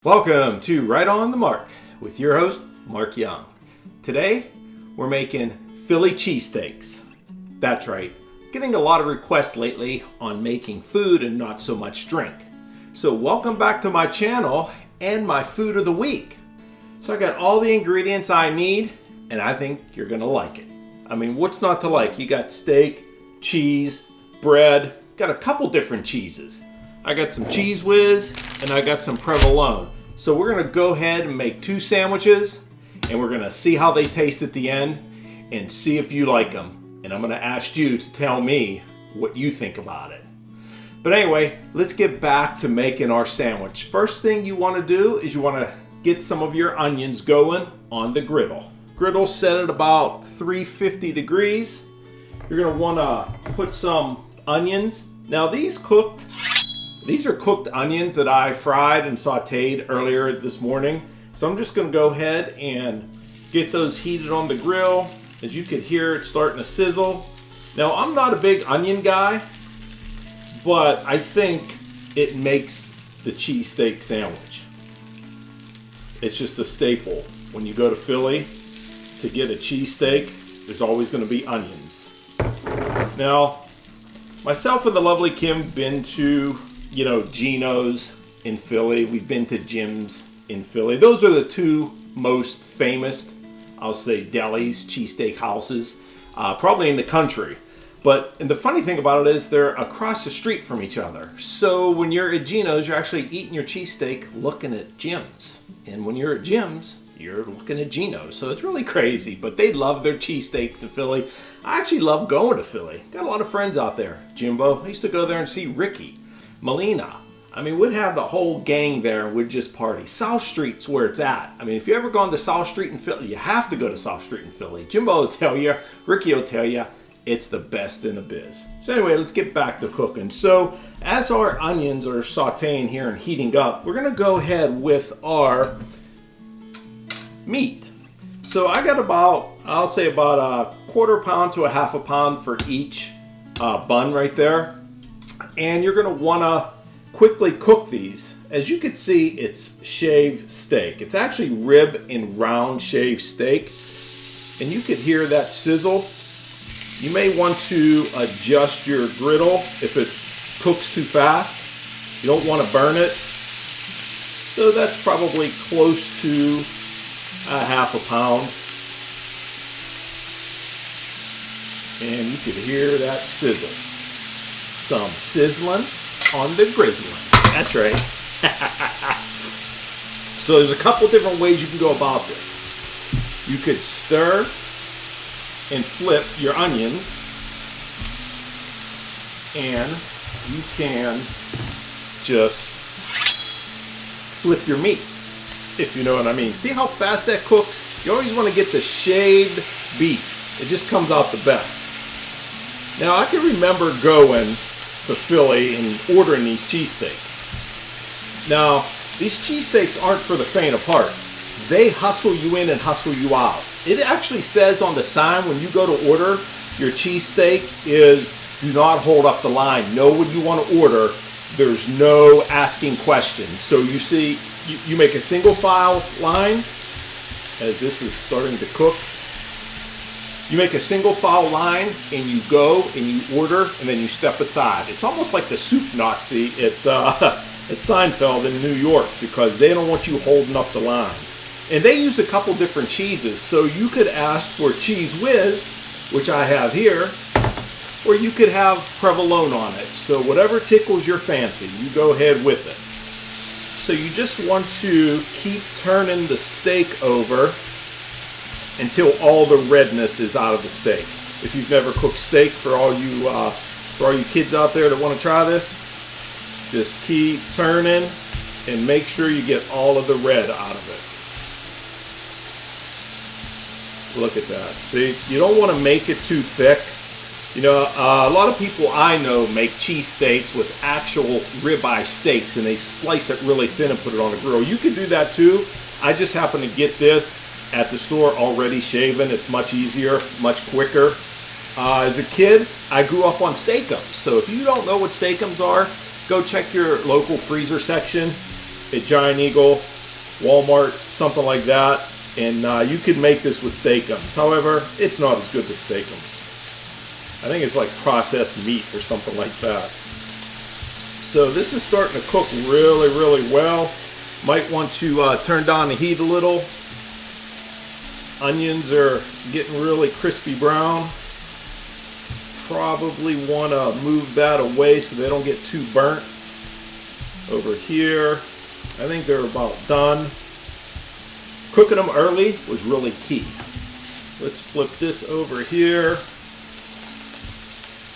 Welcome to Right on the Mark with your host, Mark Young. Today, we're making Philly cheesesteaks. That's right, getting a lot of requests lately on making food and not so much drink. So welcome back to my channel and my food of the week. So I got all the ingredients I need and I think you're gonna like it. I mean, what's not to like? You got steak, cheese, bread, got a couple different cheeses. I got some Cheez Whiz and I got some provolone. So we're gonna go ahead and make two sandwiches and we're gonna see how they taste at the end and see if you like them. And I'm gonna ask you to tell me what you think about it. But anyway, let's get back to making our sandwich. First thing you wanna do is you wanna get some of your onions going on the griddle. Griddle set at about 350 degrees. You're gonna wanna put some onions. Now these are cooked onions that I fried and sauteed earlier this morning. So I'm just gonna go ahead and get those heated on the grill. As you can hear, it's starting to sizzle. Now I'm not a big onion guy, but I think it makes the cheesesteak sandwich. It's just a staple. When you go to Philly to get a cheesesteak, there's always gonna be onions. Now, myself and the lovely Kim been to Geno's in Philly. We've been to Jim's in Philly. Those are the two most famous, I'll say, delis, cheesesteak houses, probably in the country. And the funny thing about it is they're across the street from each other. So when you're at Geno's, you're actually eating your cheesesteak looking at Jim's. And when you're at Jim's, you're looking at Geno's. So it's really crazy, but they love their cheesesteaks in Philly. I actually love going to Philly. Got a lot of friends out there. Jimbo, I used to go there and see Ricky. Melina. I mean, we'd have the whole gang there and we'd just party. South Street's where it's at. I mean, if you ever gone to South Street in Philly, you have to go to South Street in Philly. Jimbo will tell you, Ricky will tell you, it's the best in the biz. So anyway, let's get back to cooking. So as our onions are sauteing here and heating up, we're gonna go ahead with our meat. So I got I'll say about a quarter pound to a half a pound for each bun right there. And you're gonna wanna quickly cook these. As you can see, it's shaved steak. It's actually rib and round shaved steak. And you could hear that sizzle. You may want to adjust your griddle if it cooks too fast. You don't wanna burn it. So that's probably close to a half a pound. And you could hear that sizzle. Some Sizzlin on the Grizzlin. That's right. So there's a couple different ways you can go about this. You could stir and flip your onions, and you can just flip your meat, if you know what I mean. See how fast that cooks? You always want to get the shaved beef. It just comes out the best. Now I can remember going to Philly and ordering these cheesesteaks. Now, these cheesesteaks aren't for the faint of heart. They hustle you in and hustle you out. It actually says on the sign when you go to order your cheesesteak is do not hold up the line. Know what you want to order. There's no asking questions. So you see, you make a single file line as this is starting to cook. You make a single file line and you go and you order and then you step aside. It's almost like the soup Nazi at Seinfeld in New York because they don't want you holding up the line. And they use a couple different cheeses. So you could ask for Cheez Whiz, which I have here, or you could have provolone on it. So whatever tickles your fancy, you go ahead with it. So you just want to keep turning the steak over until all the redness is out of the steak. If you've never cooked steak, for all you kids out there that want to try this, just keep turning and make sure you get all of the red out of it. Look at that. See, you don't want to make it too thick. A lot of people I know make cheesesteaks with actual ribeye steaks and they slice it really thin and put it on the grill. You can do that too. I just happen to get this at the store already shaven. It's much easier, much quicker. As a kid, I grew up on steakums. So if you don't know what steakums are, go check your local freezer section at Giant Eagle, Walmart, something like that. And you could make this with steakums. However, it's not as good with steakums. I think it's like processed meat or something like that. So this is starting to cook really, really well. Might want to turn down the heat a little. Onions are getting really crispy brown. Probably want to move that away so they don't get too burnt. Over here, I think they're about done. Cooking them early was really key. Let's flip this over here.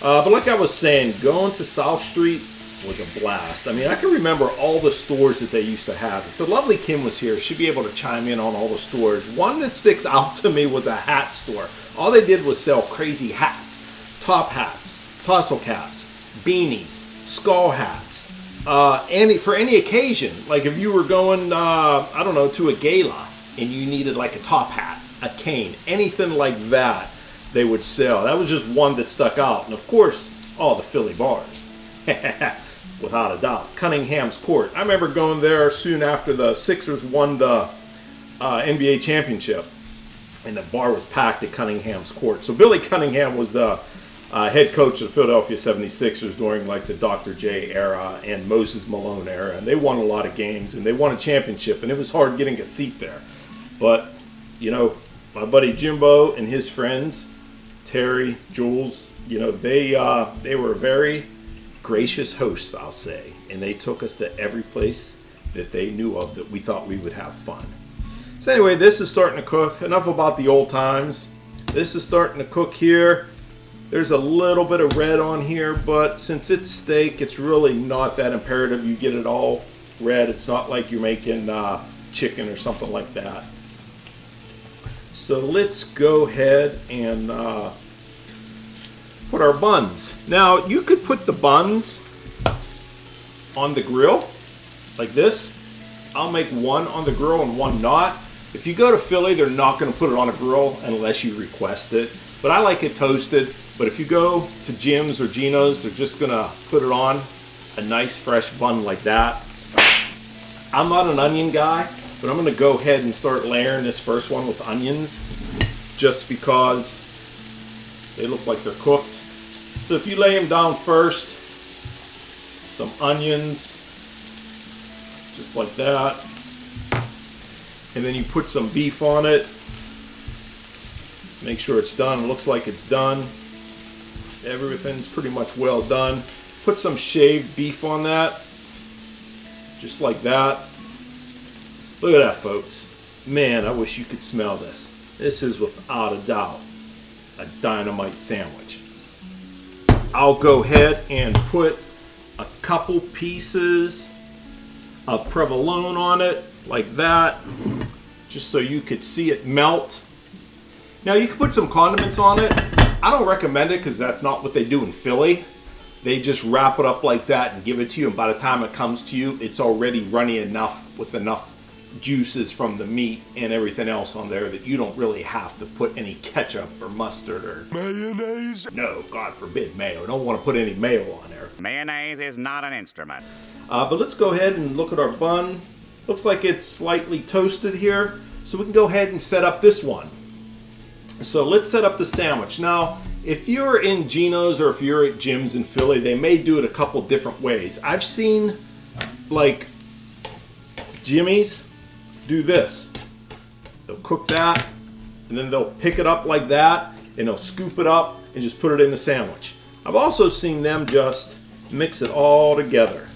But like I was saying, going to South Street was a blast. I mean, I can remember all the stores that they used to have. If the lovely Kim was here, she'd be able to chime in on all the stores. One that sticks out to me was a hat store. All they did was sell crazy hats, top hats, tassel caps, beanies, skull hats, for any occasion. Like if you were going, I don't know, to a gala and you needed like a top hat, a cane, anything like that, they would sell. That was just one that stuck out. And of course, all the Philly bars. Without a doubt. Cunningham's Court. I remember going there soon after the Sixers won the NBA championship. And the bar was packed at Cunningham's Court. So Billy Cunningham was the head coach of the Philadelphia 76ers during like the Dr. J era and Moses Malone era. And they won a lot of games and they won a championship. And it was hard getting a seat there. But, you know, my buddy Jimbo and his friends, Terry, Jules, you know, they were very gracious hosts, I'll say, and they took us to every place that they knew of that we thought we would have fun. So anyway, this is starting to cook. Enough about the old times. This is starting to cook here. There's a little bit of red on here, but since it's steak, it's really not that imperative you get it all red. It's not like you're making chicken or something like that. So let's go ahead and put our buns. Now, you could put the buns on the grill like this. I'll make one on the grill and one not. If you go to Philly, they're not going to put it on a grill unless you request it. But I like it toasted. But if you go to Jim's or Gino's, they're just going to put it on a nice fresh bun like that. I'm not an onion guy, but I'm going to go ahead and start layering this first one with onions just because they look like they're cooked. So if you lay them down first, some onions, just like that. And then you put some beef on it. Make sure it's done. It looks like it's done. Everything's pretty much well done. Put some shaved beef on that. Just like that. Look at that, folks. Man, I wish you could smell this. This is without a doubt a dynamite sandwich. I'll go ahead and put a couple pieces of provolone on it like that, just so you could see it melt. Now you can put some condiments on it. I don't recommend it because that's not what they do in Philly. They just wrap it up like that and give it to you, and by the time it comes to you, it's already runny enough with enough juices from the meat and everything else on there that you don't really have to put any ketchup or mustard or mayonnaise. No, God forbid mayo. Don't want to put any mayo on there. Mayonnaise is not an instrument. But let's go ahead and look at our bun. Looks like it's slightly toasted here, so we can go ahead and set up this one. So let's set up the sandwich. Now, if you're in Gino's or if you're at Jim's in Philly, they may do it a couple different ways. I've seen like Jimmy's do this. They'll cook that and then they'll pick it up like that and they'll scoop it up and just put it in the sandwich. I've also seen them just mix it all together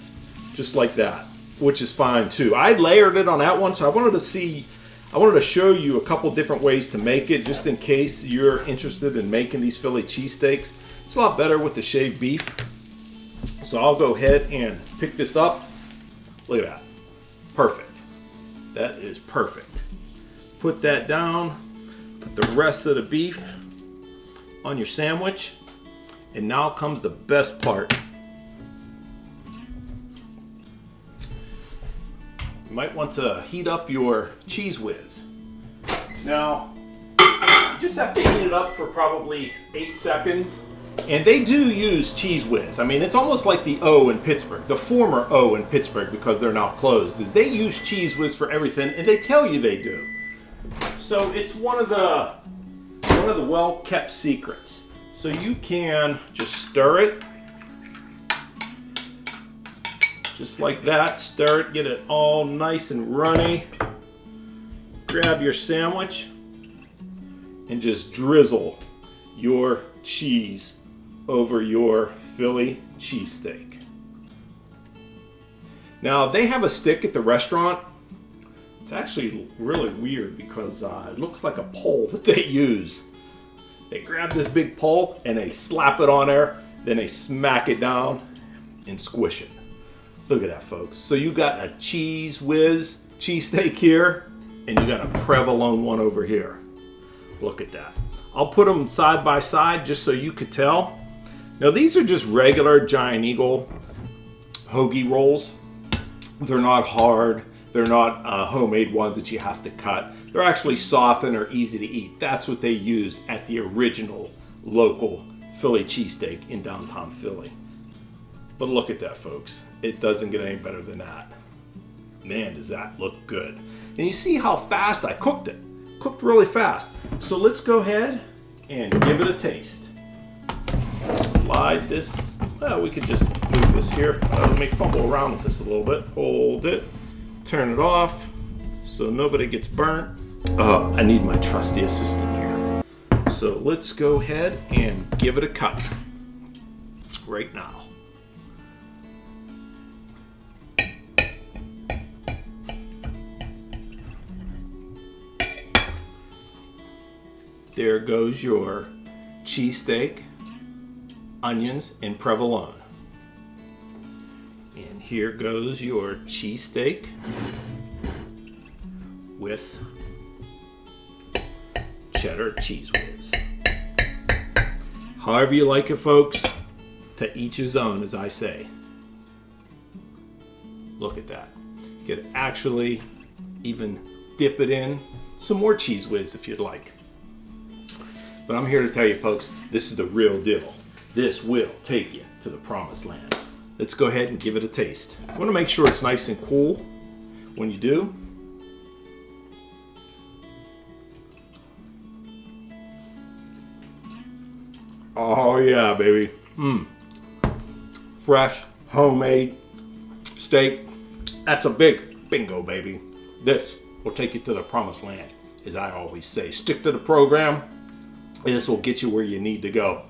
just like that, which is fine too. I layered it on that one, so I wanted to show you a couple different ways to make it just in case you're interested in making these Philly cheesesteaks. It's a lot better with the shaved beef. So I'll go ahead and pick this up. Look at that. Perfect. That is perfect. Put that down. Put the rest of the beef on your sandwich. And now comes the best part. You might want to heat up your Cheese Whiz. Now, you just have to heat it up for probably 8 seconds. And they do use Cheese Whiz. I mean, it's almost like the O in Pittsburgh, the former O in Pittsburgh, because they're now closed, is they use Cheese Whiz for everything, and they tell you they do. So it's one of the well-kept secrets. So you can just stir it, just like that. Stir it, get it all nice and runny. Grab your sandwich and just drizzle your cheese over your Philly cheesesteak. Now they have a stick at the restaurant. It's actually really weird because it looks like a pole that they use. They grab this big pole and they slap it on there, then they smack it down and squish it. Look at that, folks. So you got a Cheese Whiz cheesesteak here, and you got a provolone one over here. Look at that. I'll put them side by side just so you could tell. Now these are just regular Giant Eagle hoagie rolls. They're not hard. They're not homemade ones that you have to cut. They're actually soft and are easy to eat. That's what they use at the original local Philly cheesesteak in downtown Philly. But look at that, folks. It doesn't get any better than that. Man, does that look good. And you see how fast I cooked it. Cooked really fast. So let's go ahead and give it a taste. Slide this. Well, we could just move this here. Let me fumble around with this a little bit. Hold it. Turn it off so nobody gets burnt. Oh, I need my trusty assistant here. So let's go ahead and give it a cut right now. There goes your cheesesteak, onions, and provolone. And here goes your cheesesteak with cheddar cheese whiz. However you like it, folks, to each his own, as I say. Look at that. You could actually even dip it in some more cheese whiz if you'd like. But I'm here to tell you, folks, this is the real deal. This will take you to the promised land. Let's go ahead and give it a taste. I want to make sure it's nice and cool when you do. Oh yeah, baby. Fresh, homemade steak. That's a big bingo, baby. This will take you to the promised land, as I always say. Stick to the program. This will get you where you need to go.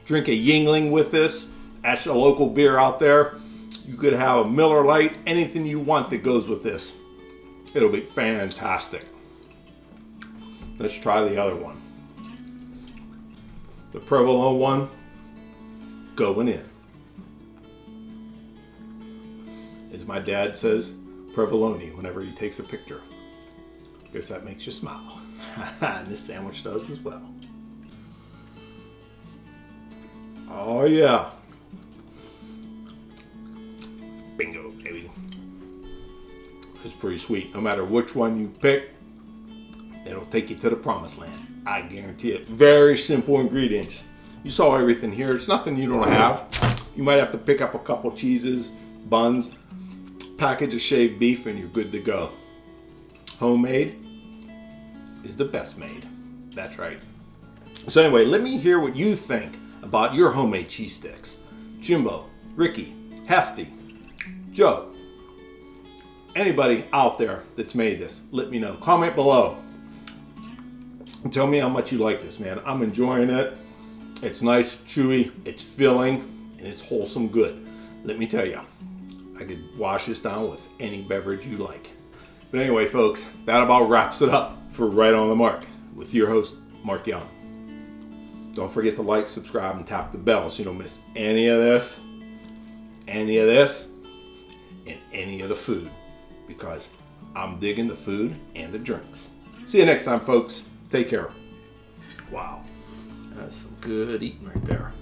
Drink a Yingling with this. At your local beer out there. You could have a Miller Lite, anything you want that goes with this. It'll be fantastic. Let's try the other one. The provolone one, going in. As my dad says, provolone whenever he takes a picture. Guess that makes you smile. And this sandwich does as well. Oh yeah. Bingo, baby. It's pretty sweet. No matter which one you pick, it'll take you to the promised land. I guarantee it. Very simple ingredients. You saw everything here. It's nothing you don't have. You might have to pick up a couple cheeses, buns, package of shaved beef, and you're good to go. Homemade is the best made. That's right. So anyway, let me hear what you think about your homemade cheese sticks. Jimbo, Ricky, Hefty, Joe, anybody out there that's made this, let me know. Comment below and tell me how much you like this, man. I'm enjoying it. It's nice, chewy, it's filling, and it's wholesome good. Let me tell you, I could wash this down with any beverage you like. But anyway, folks, that about wraps it up for Right on the Mark with your host, Mark Young. Don't forget to like, subscribe, and tap the bell so you don't miss any of this, and any of the food, because I'm digging the food and the drinks. See you next time, folks. Take care. Wow, that's some good eating right there.